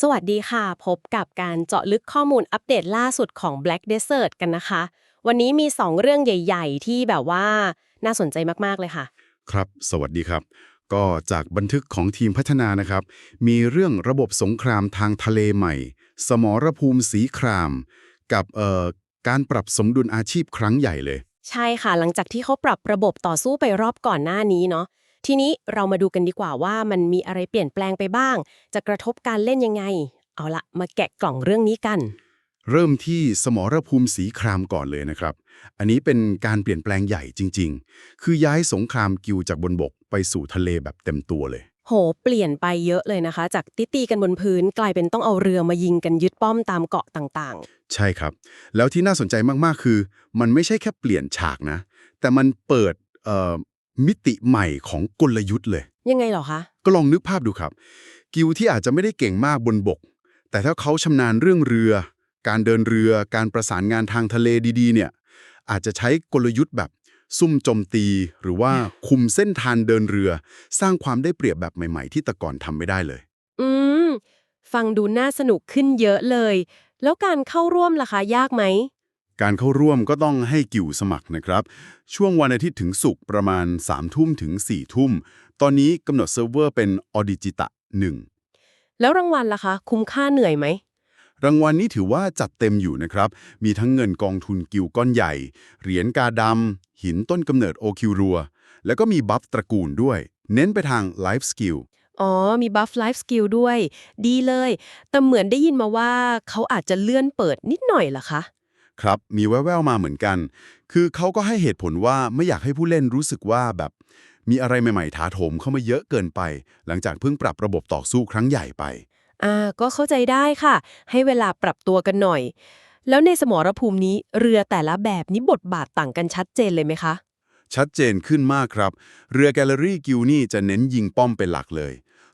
สวัสดีค่ะพบกับการเจาะลึกข้อมูลอัปเดตล่าสุดของ Black Desert กันนะคะวันนี้มี2เรื่องใหญ่ๆที่แบบว่าน่าสนใจมากๆเลยค่ะครับสวัสดีครับก็จากบันทึกของทีมพัฒนานะครับมีเรื่องระบบสงครามทางทะเลใหม่สมรภูมิสีครามกับการปรับสมดุลอาชีพครั้งใหญ่เลยใช่ค่ะหลังจากที่เขาปรับระบบต่อสู้ไปรอบก่อนหน้านี้เนาะทีนี้เรามาดูกันดีกว่าว่ามันมีอะไรเปลี่ยนแปลงไปบ้างจะกระทบการเล่นยังไงเอาละมาแกะกล่องเรื่องนี้กันเริ่มที่สมรภูมิสีครามก่อนเลยนะครับอันนี้เป็นการเปลี่ยนแปลงใหญ่จริงๆคือย้ายสงครามกิวจากบนบกไปสู่ทะเลแบบเต็มตัวเลยโหเปลี่ยนไปเยอะเลยนะคะจากตีกันบนพื้นกลายเป็นต้องเอาเรือมายิงกันยึดป้อมตามเกาะต่างใช่ครับแล้วที่น่าสนใจมากๆคือมันไม่ใช่แค่เปลี่ยนฉากนะแต่มันเปิดมิติใหม่ของกลยุทธ์เลย ๆยังไงเหรอคะก็ลองนึกภาพดูครับกิลที่อาจจะไม่ได้เก่งมากบนบกแต่ถ้าเขาชำนาญเรื่องเรือการเดินเรือการประสานงานทางทะเลดีๆเนี่ยอาจจะใช้กลยุทธ์แบบซุ่มโจมตีหรือว่าคุมเส้นทางเดินเรือสร้างความได้เปรียบแบบใหม่ๆที่แต่ก่อนทำไม่ได้เลยอืมฟังดูน่าสนุกขึ้นเยอะเลย แล้วการเข้าร่วมล่ะคะยากไหม การเข้าร่วมก็ต้องให้กิวสมัครนะครับช่วงวันอาทิตย์ถึงศุกร์ประมาณ3ทุ่มถึง4ทุ่มตอนนี้กำหนดเซิร์ฟเวอร์เป็นออดิจิตะ1 แล้วรางวัลล่ะคะ คุ้มค่าเหนื่อยไหม รางวัลนี้ถือว่าจัดเต็มอยู่นะครับ มีทั้งเงินกองทุนกิวก้อนใหญ่ เหรียญกาดำ หินต้นกำเนิดโอคิวรัว แล้วก็มีบัฟตระกูลด้วย เน้นไปทางไลฟ์สกิลอ๋อ มี Buff Life Skill ด้วย ดีเลย แต่เหมือนได้ยินมาว่าเขาอาจจะเลื่อนเปิดนิดหน่อยเหรอคะ ครับ มีแว่วๆมาเหมือนกัน คือเขาก็ให้เหตุผลว่าไม่อยากให้ผู้เล่นรู้สึกว่าแบบมีอะไรใหม่ๆถาโถมเข้ามาเยอะเกินไป หลังจากเพิ่งปรับระบบต่อสู้ครั้งใหญ่ไป ก็เข้าใจได้ค่ะ ให้เวลาปรับตัวกันหน่อย แล้วในสมรภูมินี้เรือแต่ละแบบนี้บทบาทต่างกันชัดเจนเลยไหมคะ ชัดเจนขึ้นมากครับ เรือแกลเลอรี่กิลนี่จะเน้นยิงป้อมเป็นหลักเลย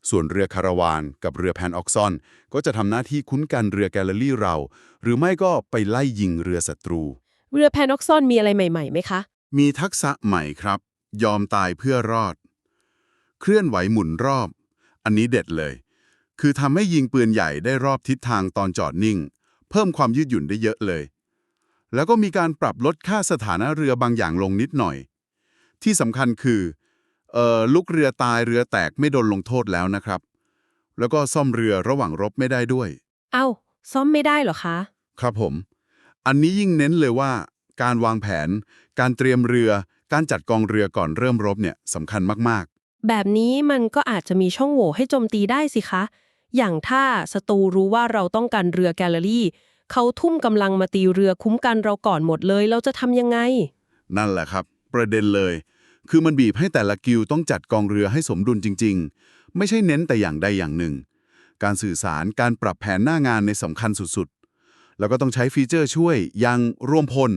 ส่วนเรือคาราวานกับเรือแพนออกซอนก็จะทำหน้าที่คุ้นกันเรือแกลเลอรี่เรา หรือไม่ก็ไปไล่ยิงเรือศัตรู เรือแพนออกซอนมีอะไรใหม่ๆไหมคะ มีทักษะใหม่ครับ ยอมตายเพื่อรอด เคลื่อนไหวหมุนรอบ อันนี้เด็ดเลย คือทำให้ยิงปืนใหญ่ได้รอบทิศทางตอนจอดนิ่ง เพิ่มความยืดหยุ่นได้เยอะเลย แล้วก็มีการปรับลดค่าสถานะเรือบางอย่างลงนิดหน่อย ที่สำคัญคือลูกเรือตายเรือแตกไม่โดนลงโทษแล้วนะครับ แล้วก็ซ่อมเรือระหว่างรบไม่ได้ด้วย เอ้าซ่อมไม่ได้เหรอคะ ครับผม อันนี้ยิ่งเน้นเลยว่าการวางแผน การเตรียมเรือ การจัดกองเรือก่อนเริ่มรบเนี่ยสำคัญมากแบบนี้มันก็อาจจะมีช่องโหว่ให้โจมตีได้สิคะ อย่างถ้าศัตรูรู้ว่าเราต้องการเรือแกลเลอรี่ เขาทุ่มกำลังมาตีเรือคุ้มกันเราก่อนหมดเลย เราจะทำยังไง ๆ นั่นแหละครับ ประเด็นเลย คือมันบีบให้แต่ละกิลด์ต้องจัดกองเรือให้สมดุลจริงๆ ไม่ใช่เน้นแต่อย่างใดอย่างหนึ่ง การสื่อสาร การปรับแผนหน้างานในสำคัญสุดๆ แล้วก็ต้องใช้ฟีเจอร์ช่วยอย่างรวมพล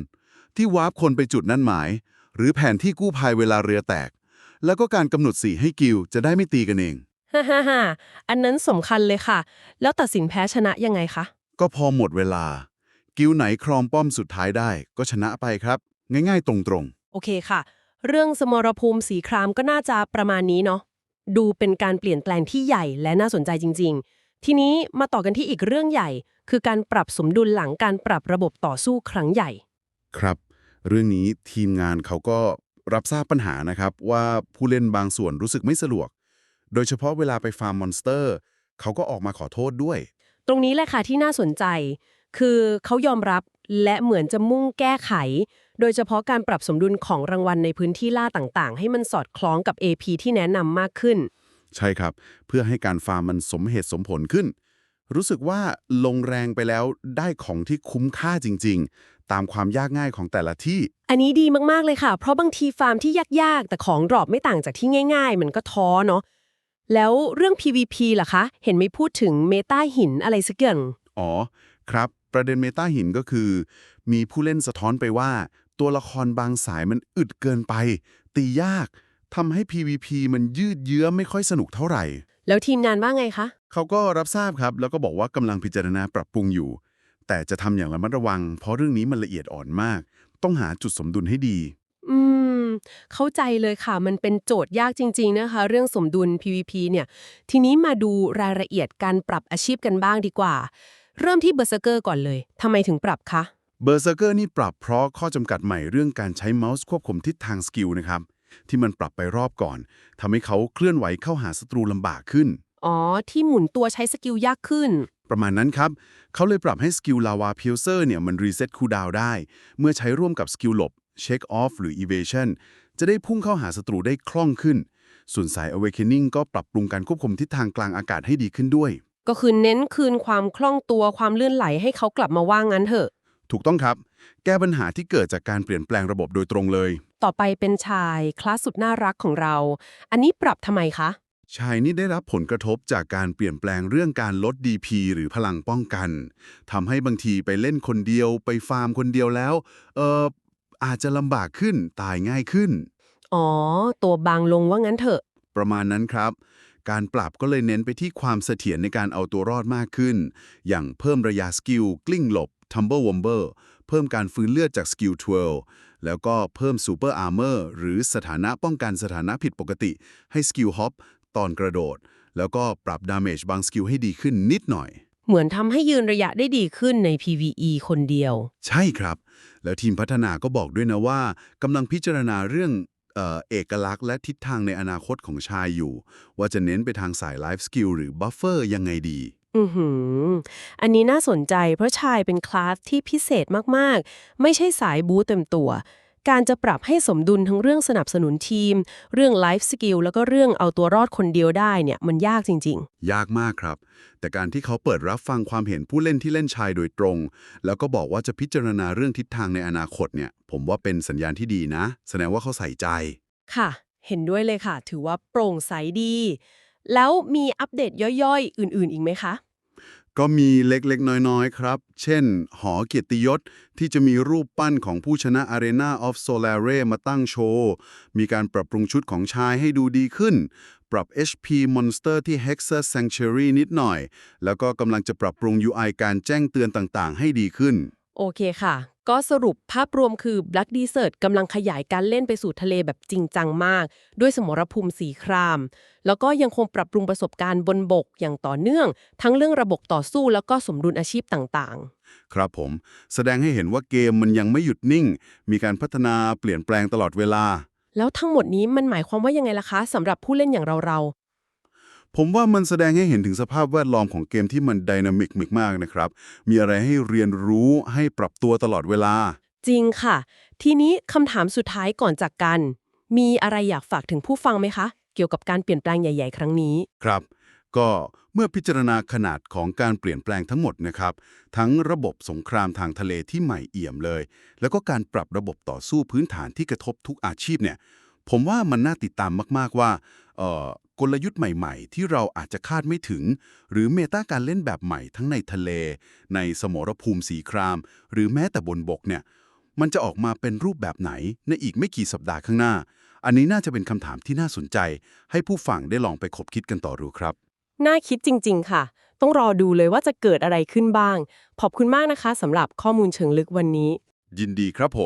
ที่วาร์ปคนไปจุดนั่นหมาย หรือแผนที่กู้ภัยเวลาเรือแตก แล้วก็การกำหนดสีให้กิลด์จะได้ไม่ตีกันเอง ฮ่าฮ่าฮ่าอันนั้นสำคัญเลยค่ะ แล้วตัดสินแพ้ชนะยังไงคะ ก็พอหมดเวลา กิลด์ไหนครองป้อมสุดท้ายได้ก็ชนะไปครับ ง่ายๆตรงโอเคค่ะ เรื่องสมรภูมิสีครามก็น่าจะประมาณนี้เนาะดูเป็นการเปลี่ยนแปลงที่ใหญ่และน่าสนใจจริงๆ ทีนี้มาต่อกันที่อีกเรื่องใหญ่ คือการปรับสมดุลหลังการปรับระบบต่อสู้ครั้งใหญ่ ๆครับเรื่องนี้ทีมงานเขาก็รับทราบปัญหานะครับว่าผู้เล่นบางส่วนรู้สึกไม่สะดวกโดยเฉพาะเวลาไปฟาร์มมอนสเตอร์เขาก็ออกมาขอโทษด้วยตรงนี้แหละค่ะที่น่าสนใจ คือเขายอมรับและเหมือนจะมุ่งแก้ไข โดยเฉพาะการปรับสมดุลของรางวัลในพื้นที่ล่าต่างๆ ให้มันสอดคล้องกับ AP ที่แนะนำมากขึ้น ใช่ครับเพื่อให้การฟาร์มมันสมเหตุสมผลขึ้นรู้สึกว่าลงแรงไปแล้วได้ของที่คุ้มค่าจริงๆตามความยากง่ายของแต่ละที่อันนี้ดีมากๆเลยค่ะ เพราะบางทีฟาร์มที่ยากๆ แต่ของดรอปไม่ต่างจากที่ง่ายๆ มันก็ท้อเนาะ แล้วเรื่อง PVP ล่ะคะ เห็นไม่พูดถึงเมตาหินอะไรสักอย่างอ๋อครับประเด็นเมตาหินก็คือมีผู้เล่นสะท้อนไปว่าตัวละครบางสายมันอึดเกินไปตียากทำให้ PVP มันยืดเยื้อไม่ค่อยสนุกเท่าไหร่ แล้วทีมงานว่าไงคะ เขาก็รับทราบครับแล้วก็บอกว่ากำลังพิจารณาปรับปรุงอยู่ แต่จะทำอย่างระมัดระวังเพราะเรื่องนี้มันละเอียดอ่อนมาก ต้องหาจุดสมดุลให้ดีอืม เข้าใจเลยค่ะ มันเป็นโจทย์ยากจริงๆนะคะเรื่องสมดุล PVP เนี่ยทีนี้มาดูรายละเอียดการปรับอาชีพกันบ้างดีกว่าเริ่มที่เบอร์เซอร์เกอร์ก่อนเลยทำไมถึงปรับคะเบอร์เซอร์เกอร์นี่ปรับเพราะข้อจำกัดใหม่เรื่องการใช้เมาส์ควบคุมทิศทางสกิลนะครับที่มันปรับไปรอบก่อนทำให้เขาเคลื่อนไหวเข้าหาศัตรูลำบากขึ้น อ๋อที่หมุนตัวใช้สกิลยากขึ้นประมาณนั้นครับ เขาเลยปรับให้สกิลลาวาพิลเซอร์เนี่ยมันรีเซ็ตคูลดาวน์ได้ เมื่อใช้ร่วมกับสกิลหลบเช็คออฟหรือ Evasion จะได้พุ่งเข้าหาศัตรูได้คล่องขึ้น ส่วนสาย Awakening ก็ปรับปรุงการควบคุมทิศทางกลางอากาศให้ดีขึ้นด้วย ก็คือเน้นคืนความคล่องตัวความลื่นไหลให้เขากลับมาว่างั้นเถอะถูกต้องครับ แก้ปัญหาที่เกิดจากการเปลี่ยนแปลงระบบโดยตรงเลย ต่อไปเป็นชายคลาสสุดน่ารักของเรา อันนี้ปรับทำไมคะ ชายนี่ได้รับผลกระทบจากการเปลี่ยนแปลงเรื่องการลด DP หรือพลังป้องกันทำให้บางทีไปเล่นคนเดียวไปฟาร์มคนเดียวแล้วอาจจะลำบากขึ้นตายง่ายขึ้น อ๋อตัวบางลงว่างั้นเถอะ ประมาณนั้นครับ การปรับก็เลยเน้นไปที่ความเสถียรในการเอาตัวรอดมากขึ้น อย่างเพิ่มระยะสกิลกลิ้งหลบ Tumble Womber เพิ่มการฟื้นเลือดจากสกิลtwirl แล้วก็เพิ่ม Super Armor หรือสถานะป้องกันสถานะผิดปกติ ให้สกิลฮอปตอนกระโดด แล้วก็ปรับดาเมจบางสกิลให้ดีขึ้นนิดหน่อย เหมือนทำให้ยืนระยะได้ดีขึ้นใน PVE คนเดียว ใช่ครับ แล้วทีมพัฒนาก็บอกด้วยนะว่ากำลังพิจารณาเรื่องเอกลักษณ์และทิศทางในอนาคตของชายอยู่ ว่าจะเน้นไปทางสายไลฟ์สกิลหรือบัฟเฟอร์ยังไงดี อือหืออันนี้น่าสนใจเพราะชายเป็นคลาสที่พิเศษมากๆ ไม่ใช่สายบู๊เต็มตัว การจะปรับให้สมดุลทั้งเรื่องสนับสนุนทีม เรื่องไลฟ์สกิลแล้วก็เรื่องเอาตัวรอดคนเดียวได้เนี่ยมันยากจริงยากมากครับ แต่การที่เขาเปิดรับฟังความเห็นผู้เล่นที่เล่นชายโดยตรง แล้วก็บอกว่าจะพิจารณาเรื่องทิศทางในอนาคตเนี่ย ผมว่าเป็นสัญญาณที่ดีนะ แสดงว่าเขาใส่ใจ ๆ ค่ะ เห็นด้วยเลยค่ะ ถือว่าโปร่งใสดี แล้วมีอัปเดตย่อยๆ อื่นๆ อีกไหมคะ ก็มีเล็กๆ น้อยๆ ครับ เช่น หอเกียรติยศที่จะมีรูปปั้นของผู้ชนะ Arena of Solare มาตั้งโชว์ มีการปรับปรุงชุดของชายให้ดูดีขึ้น ปรับ HP Monster ที่ Hexa Sanctuary นิดหน่อย แล้วก็กำลังจะปรับปรุง UI การแจ้งเตือนต่างๆ ให้ดีขึ้น โอเคค่ะ ก็สรุปภาพรวมคือ Black Desert กำลังขยายการเล่นไปสู่ทะเลแบบจริงจังมาก ด้วยสมรภูมิสีคราม แล้วก็ยังคงปรับปรุงประสบการณ์บนบกอย่างต่อเนื่อง ทั้งเรื่องระบบต่อสู้แล้วก็สมดุลอาชีพต่างครับผม แสดงให้เห็นว่าเกมมันยังไม่หยุดนิ่ง มีการพัฒนาเปลี่ยนแปลงตลอดเวลา ๆ แล้วทั้งหมดนี้มันหมายความว่ายังไงล่ะคะสำหรับผู้เล่นอย่างเราผมว่ามันแสดงให้เห็นถึงสภาพแวดล้อมของเกมที่มันไดนามิกมากๆนะครับ มีอะไรให้เรียนรู้ให้ปรับตัวตลอดเวลา ๆ จริงค่ะ ทีนี้คำถามสุดท้ายก่อนจากกัน มีอะไรอยากฝากถึงผู้ฟังไหมคะ เกี่ยวกับการเปลี่ยนแปลงใหญ่ๆ ครั้งนี้ครับ ก็เมื่อพิจารณาขนาดของการเปลี่ยนแปลงทั้งหมดนะครับ ทั้งระบบสงครามทางทะเลที่ใหม่เอี่ยมเลย แล้วก็การปรับระบบต่อสู้พื้นฐานที่กระทบทุกอาชีพเนี่ย ผมว่ามันน่าติดตามมากๆว่า กลยุทธ์ใหม่ๆ ที่เราอาจจะคาดไม่ถึง หรือเมตาการเล่นแบบใหม่ทั้งในทะเล ในสมรภูมิสีคราม หรือแม้แต่บนบกเนี่ย มันจะออกมาเป็นรูปแบบไหนในอีกไม่กี่สัปดาห์ข้างหน้า อันนี้น่าจะเป็นคำถามที่น่าสนใจ ให้ผู้ฟังได้ลองไปคบคิดกันต่อดูครับ น่าคิดจริงๆ ค่ะ ต้องรอดูเลยว่าจะเกิดอะไรขึ้นบ้าง ขอบคุณมากนะคะสำหรับข้อมูลเชิงลึกวันนี้ยินดีครับผม